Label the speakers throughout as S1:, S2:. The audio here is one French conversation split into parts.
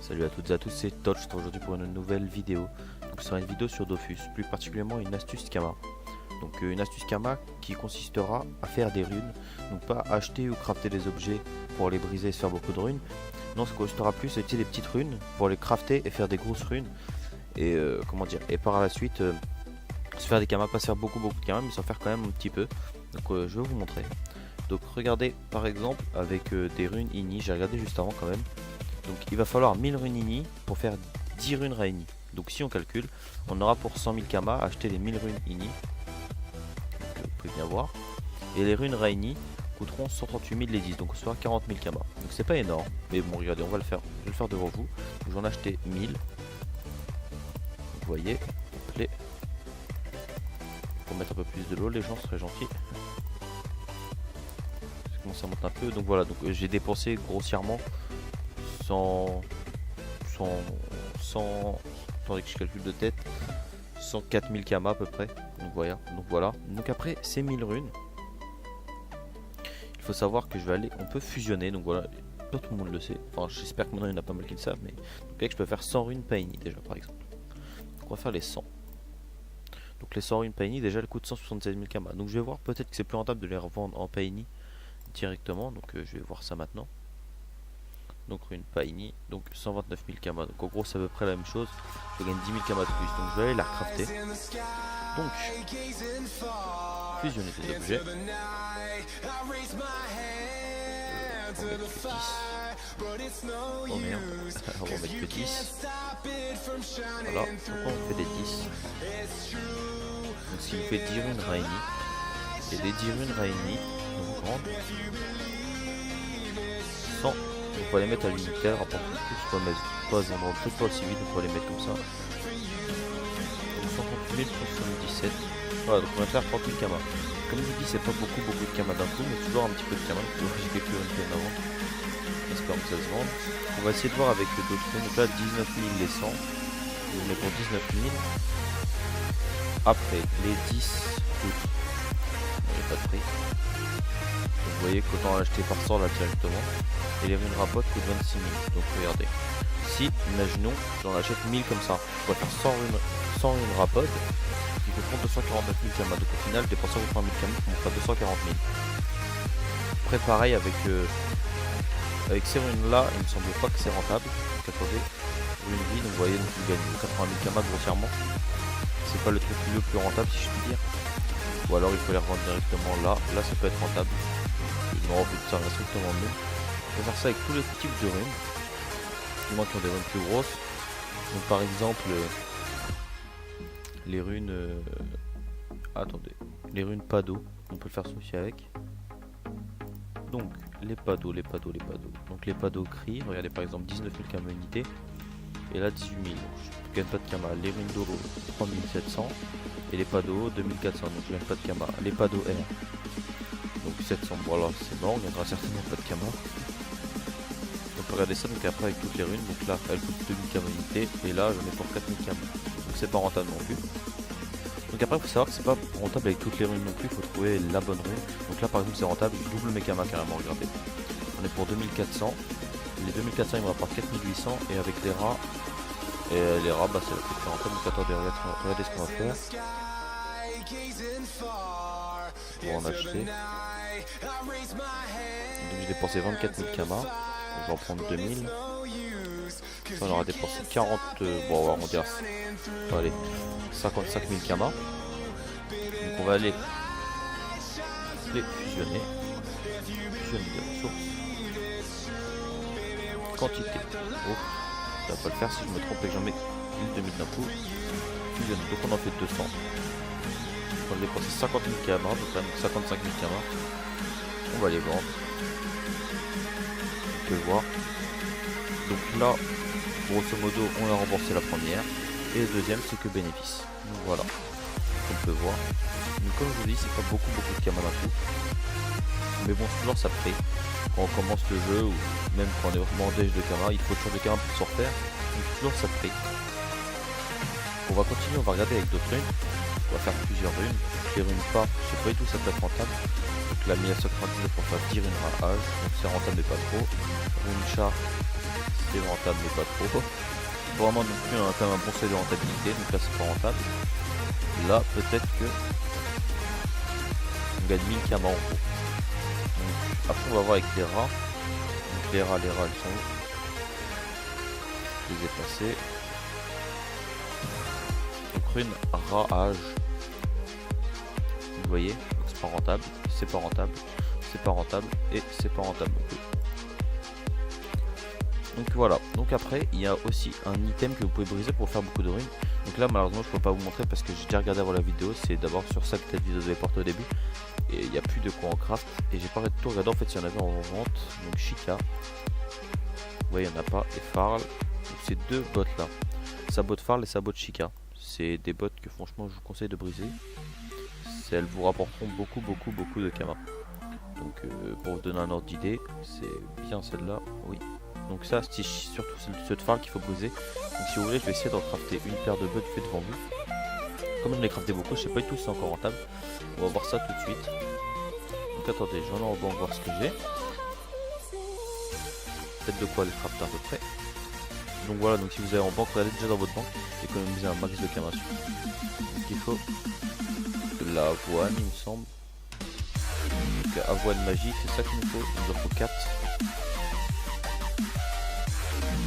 S1: Salut à toutes et à tous, c'est Touch aujourd'hui pour une nouvelle vidéo. Donc ce sera une vidéo sur Dofus, plus particulièrement une astuce Kama. Donc une astuce Kama qui consistera à faire des runes, donc pas acheter ou crafter des objets pour les briser et se faire beaucoup de runes. Non, ça consistera plus à utiliser des petites runes pour les crafter et faire des grosses runes. Et et par la suite se faire des Kama, pas se faire beaucoup de Kama, mais s'en faire quand même un petit peu. Donc je vais vous montrer. Donc regardez par exemple avec des runes Ini, j'ai regardé juste avant quand même. Donc il va falloir 1000 runes Ini pour faire 10 runes Raini. Donc si on calcule, on aura pour 100 000 Kama acheter les 1000 runes Ini. Donc, vous pouvez bien voir. Et les runes Raini coûteront 138 000 les 10, donc ce sera 40 000 Kama. Donc c'est pas énorme, mais bon regardez, on va le faire. Je vais le faire devant vous. Donc j'en ai acheté 1000. Vous voyez, les... pour mettre un peu plus de l'eau, les gens seraient gentils. Je commence à monter un peu. Donc voilà, donc j'ai dépensé grossièrement 100, attendez que je calcule de tête, 104 000 Kama à peu près. Donc voilà. Donc après ces 1000 runes, il faut savoir que je vais aller, on peut fusionner. Donc voilà, pas tout le monde le sait. Enfin, j'espère que maintenant il y en a pas mal qui le savent, mais donc, je peux faire 100 runes Paini déjà par exemple. Donc on va faire les 100. Donc les 100 runes Paini déjà elles coûtent 176 000 Kama. Donc je vais voir, peut-être que c'est plus rentable de les revendre en Paini directement. Donc je vais voir ça maintenant. Donc une Paini, donc 129 000 Kama. Donc en gros c'est à peu près la même chose. Je gagne 10 000 Kama de plus. Donc je vais aller la crafter. Donc fusionner des objets. On va mettre que 10. Oh merde. On va mettre que 10. Voilà, donc on fait des 10. Donc ce qui me fait 10 runes Raini. Et des 10 runes Raini, donc grandes. 100. On va les mettre à l'unité, elle rapporte plus, pas vendre peut-être pas aussi vite, donc on va les mettre comme ça. 130 000 pour 77. Voilà, donc on va faire 30 000 Kama. Comme je vous dis, c'est pas beaucoup de Kama d'un coup, mais toujours un petit peu de Kama. Donc j'ai quelques runes avant. J'espère que ça se vend. On va essayer de voir avec d'autres runes. Donc là, 19 000 les 100. On met pour 19 000. Après, les 10 coûtent. Il n'y a pas de prix. Donc vous voyez qu'autant l'acheter par 100 là directement. Et les runes rapotes coûtent 26 000. Donc regardez. Si, imaginons, j'en achète 1000 comme ça. Je vais faire 100 runes rapotes. Qui coûteront 249 000 Kama. Donc au final, dépenser 3 000 Kama pour me faire 240 000. Après pareil avec ces runes là, il me semble pas que c'est rentable. Donc attendez. Rune vie, donc vous voyez, donc il gagne 80 000 Kama grossièrement. C'est pas le truc le plus rentable si je puis dire. Ou alors il faut les revendre directement là. Là ça peut être rentable. Non, ça reste strictement mieux. On va faire ça avec tous les types de runes. Du moins qui ont des runes plus grosses. Donc par exemple les runes attendez. Les runes Pado, on peut le faire aussi avec. Donc les Pado. Donc les Pado cri, regardez par exemple 19 000 Kama unité. Et là 18 000. Donc je gagne pas de Kama. Les runes d'Oro 3700. Et les Pado 2400. Donc je gagne pas de Kama. Les Pado R. Donc 700, voilà, c'est mort, on gagnera certainement pas de Kama. On peut regarder ça donc après avec toutes les runes. Donc là elle coûte 2000 Kama unité. Et là j'en ai pour 4000 Kama. Donc c'est pas rentable non plus. Donc après il faut savoir que c'est pas rentable avec toutes les runes non plus, il faut trouver la bonne rune. Donc là par exemple c'est rentable, je double mes Kama carrément, regardez. On est pour 2400. Les 2400 ils me rapportent 4800. Et avec les rats, bah c'est la plus rentable. Donc attendez, regardez ce qu'on va faire. Pour en acheter. Donc j'ai dépensé 24 000 Kama. Donc je vais en prendre 2000. Ça, on aura dépensé 40. Bon, on va dire. Allez, 55 000 Kama. Donc on va aller les fusionner. Fusionner des ressources. Quantité. Oh, ça va pas le faire si je me trompe et que j'en mets 2000 d'un coup. Fusionner. Donc on en fait 200. On va dépenser 50 000 Kama, donc là 55 000 Kama. On va les vendre. On peut voir. Donc là, grosso modo, on a remboursé la première. Et le deuxième, c'est que bénéfice. Donc voilà. On peut voir. Donc comme je vous dis, c'est pas beaucoup de Kama d'un coup. Mais bon, toujours ça paye. Quand on commence le jeu, ou même quand on est vraiment en déj de Kama, il faut toujours des Kama pour se refaire. Donc toujours ça paye. On va continuer, on va regarder avec d'autres runes. On va faire plusieurs runes. Les runes pas, je sais pas du tout ça peut être rentable. Donc la 1999 pour faire 10 runes à âge. Donc c'est rentable mais pas trop. Rune chat, c'est rentable mais pas trop. Vraiment non plus on a quand même un bon seuil de rentabilité, donc là c'est pas rentable. Là peut-être que on gagne 1000 camas en gros. Donc, après on va voir avec les rats. Donc les rats ils sont où? Je les ai passés. Donc rune rage. Vous voyez, c'est pas rentable, c'est pas rentable, c'est pas rentable et c'est pas rentable non plus. Donc voilà, donc après il y a aussi un item que vous pouvez briser pour faire beaucoup de runes. Donc là malheureusement je peux pas vous montrer parce que j'ai déjà regardé avant la vidéo, c'est d'abord sur ça que cette vidéo devait porter au début. Et il n'y a plus de quoi en craft et j'ai pas tout regardé en fait s'il y en avait en vente. Donc Chica, vous voyez il n'y en a pas, et Farl, donc ces deux bots là, Sabot Farl et Sabot Chica. C'est des bots que franchement je vous conseille de briser. Elles vous rapporteront beaucoup de kamas. Donc pour vous donner un ordre d'idée, c'est bien celle-là, oui. Donc ça c'est surtout celle de Farl qu'il faut briser. Donc si vous voulez je vais essayer d'en crafter une paire de bots fait devant vous. Comme je l'ai crafté beaucoup, je sais pas du tout si c'est encore rentable. On va voir ça tout de suite. Donc attendez, je vais en banque voir ce que j'ai. Peut-être de quoi les crafter à peu près. Donc voilà, donc si vous avez en banque, regardez déjà dans votre banque, économisez un max de kamas. Donc il faut de la avoine il me semble. Donc avoine magique, c'est ça qu'il nous faut. Il nous en faut 4.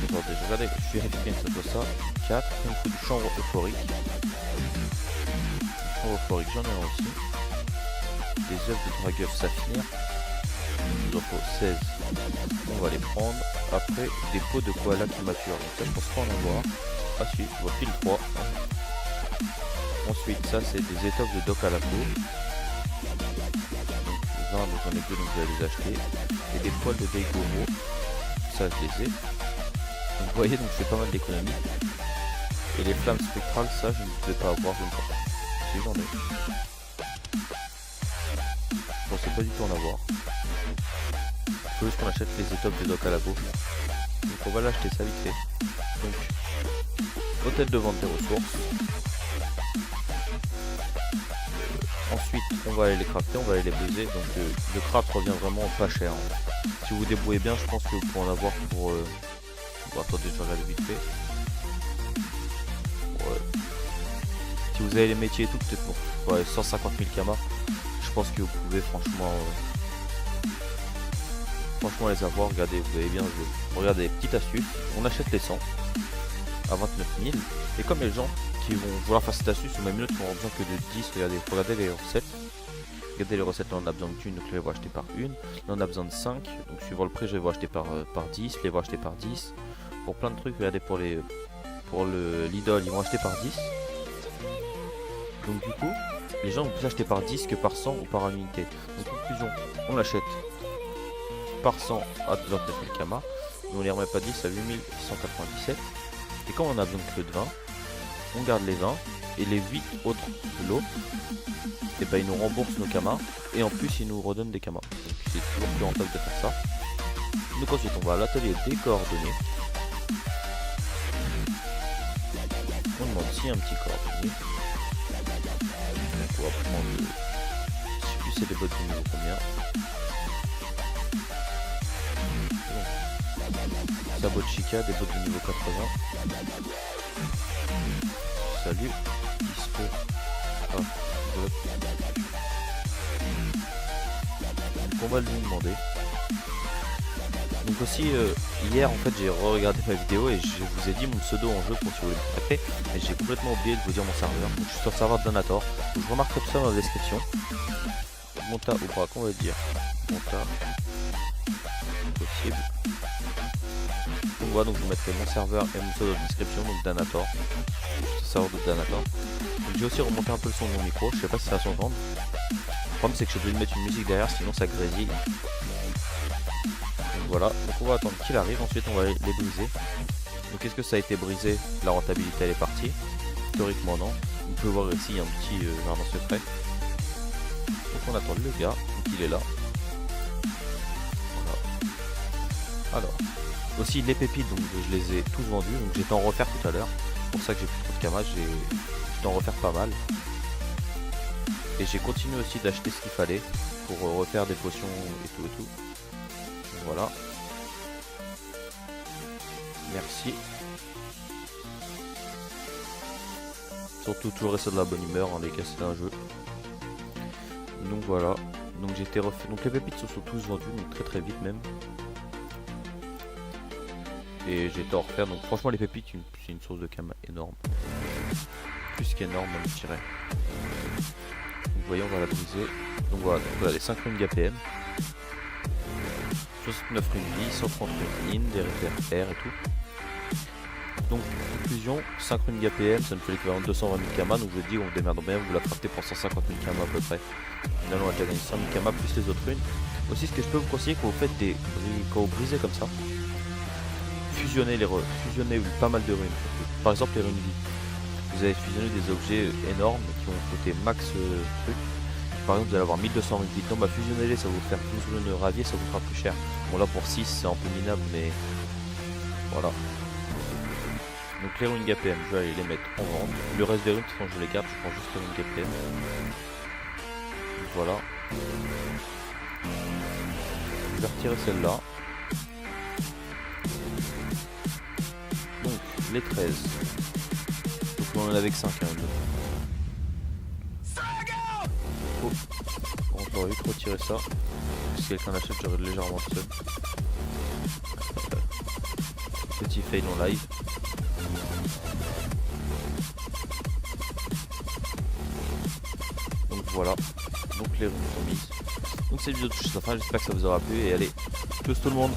S1: Attendez, je regarde, je vérifie que ça soit ça. 4, il me faut du chanvre euphorique. Chanvre euphorique, j'en ai un aussi. Des œufs de dragueuf saphir. Il nous en faut 16. On va les prendre. Après, des pots de koala qui maturent. Donc ça, je pense pas en avoir. Ah si, je vois pile 3. Ensuite, ça, c'est des étoffes de doc à la peau. Donc 20, donc j'en ai 2, donc je vais les acheter. Et des poils de Daigoro. Ça, je les ai. Donc vous voyez, donc je fais pas mal d'économies. Et les flammes spectrales, ça, je ne vais pas avoir, je ne pense pas. Si, j'en ai. Je pensais pas du tout en avoir. Il faut juste qu'on achète les étoffes de doc à la peau. Donc on va l'acheter ça vite fait. Donc hôtel de vente des ressources. Ensuite on va aller les crafter, on va aller les briser. Donc le craft revient vraiment pas cher. Si vous vous débrouillez bien, je pense que vous pouvez en avoir pour... Bon, attendez, je regarde vite fait. Ouais. Si vous avez les métiers et tout, peut-être pour 150 000 kamas. Je pense que vous pouvez franchement les avoir. Regardez, vous voyez bien, regardez, petite astuce, on achète les 100 à 29 000 et comme les gens qui vont vouloir faire cette astuce ou même mieux qui n'auront besoin que de 10, regardez les recettes. Regardez les recettes, là on a besoin d'une, donc là on va acheter par une, là on a besoin de 5, donc suivant le prix je vais acheter par 10, les vont acheter par 10, pour plein de trucs, regardez pour l'idole ils vont acheter par 10. Donc du coup, les gens vont plus acheter par 10 que par 100 ou par unité. Donc conclusion, on l'achète par 100 à 29 000 kamas, mais on les remet pas 10 à 8197. Et quand on a besoin que de 20, on garde les 20 et les 8 autres lots, et ben ils nous remboursent nos kamas et en plus ils nous redonnent des kamas. Donc c'est toujours plus rentable de faire ça. Donc ensuite on va à l'atelier des coordonnées. On demande si un petit coordonné. Donc on va prendre le... Je sais plus c'est des bottes de niveau combien. Sabot Chica, des bottes de niveau 80. Salut. Dispo. Ah, donc on va lui demander. Donc aussi hier en fait j'ai regardé ma vidéo et je vous ai dit mon pseudo en jeu pour si vous voulez me contacter, mais j'ai complètement oublié de vous dire mon serveur. Donc je suis sur le serveur de Danator. Donc je remarquerai tout ça dans la description. Monta ou braque, on va dire. Monta. Possible. Donc voilà, donc vous mettrez mon serveur et mon pseudo dans la description, donc Danator. Le serveur de Danator. J'ai aussi remonté un peu le son de mon micro, je sais pas si ça va s'entendre. Le problème c'est que je suis obligé de mettre une musique derrière sinon ça grésille. Donc voilà, donc on va attendre qu'il arrive, ensuite on va les briser. Donc est-ce que ça a été brisé? La rentabilité elle est partie. Théoriquement non. Vous pouvez voir ici un petit jardin secret. Donc on attend le gars, donc il est là. Voilà. Alors, aussi les pépites, donc je les ai tous vendus, donc j'étais en refaire tout à l'heure. C'est pour ça que j'ai plus trop de kamas, j'étais en refaire pas mal. Et j'ai continué aussi d'acheter ce qu'il fallait pour refaire des potions et tout et tout. Donc voilà. Merci. Surtout toujours rester de la bonne humeur, hein, les gars, c'est un jeu. Donc voilà. Donc j'ai été refait. Donc les pépites se sont tous vendus, donc très vite même. Et j'ai été en refaire. Donc franchement les pépites, c'est une source de cam énorme. Plus qu'énorme même, je dirais. Donc vous voyez, on va la briser. Donc voilà les 5 runes d'APM. 69 runes vie, 130 runes in, des repères R et tout. Donc conclusion, 5 runes d'APM, ça nous fait l'équivalent de 220 000 kama. Donc je vous dis, on démerde bien, vous la craftez pour 150 000 kama à peu près. Finalement on a déjà gagné 100 000 kama plus les autres runes. Aussi ce que je peux vous conseiller quand vous faites quand vous brisez comme ça, fusionnez pas mal de runes. Par exemple les runes vie. Vous avez fusionné des objets énormes qui vont coûter max truc. Par exemple vous allez avoir 1200 runes vie. Donc fusionnez-les, ça va vous faire 12 runes ravier, ça vous fera plus cher. Bon là pour 6 c'est un peu minable mais voilà. Donc les runes APM, je vais aller les mettre en vente. Le reste des runes, quand je les garde, je prends juste les runes APM. Donc voilà. Je vais retirer celle-là. Donc les 13. Donc on en avait que 5 hein, oh. On aurait vite retirer ça. Si quelqu'un l'achète, j'aurais légèrement le seul. Petit fail en live. Donc voilà, donc les runes sont mises. Donc cette vidéo touche à sa fin, j'espère que ça vous aura plu et allez, tous tout le monde.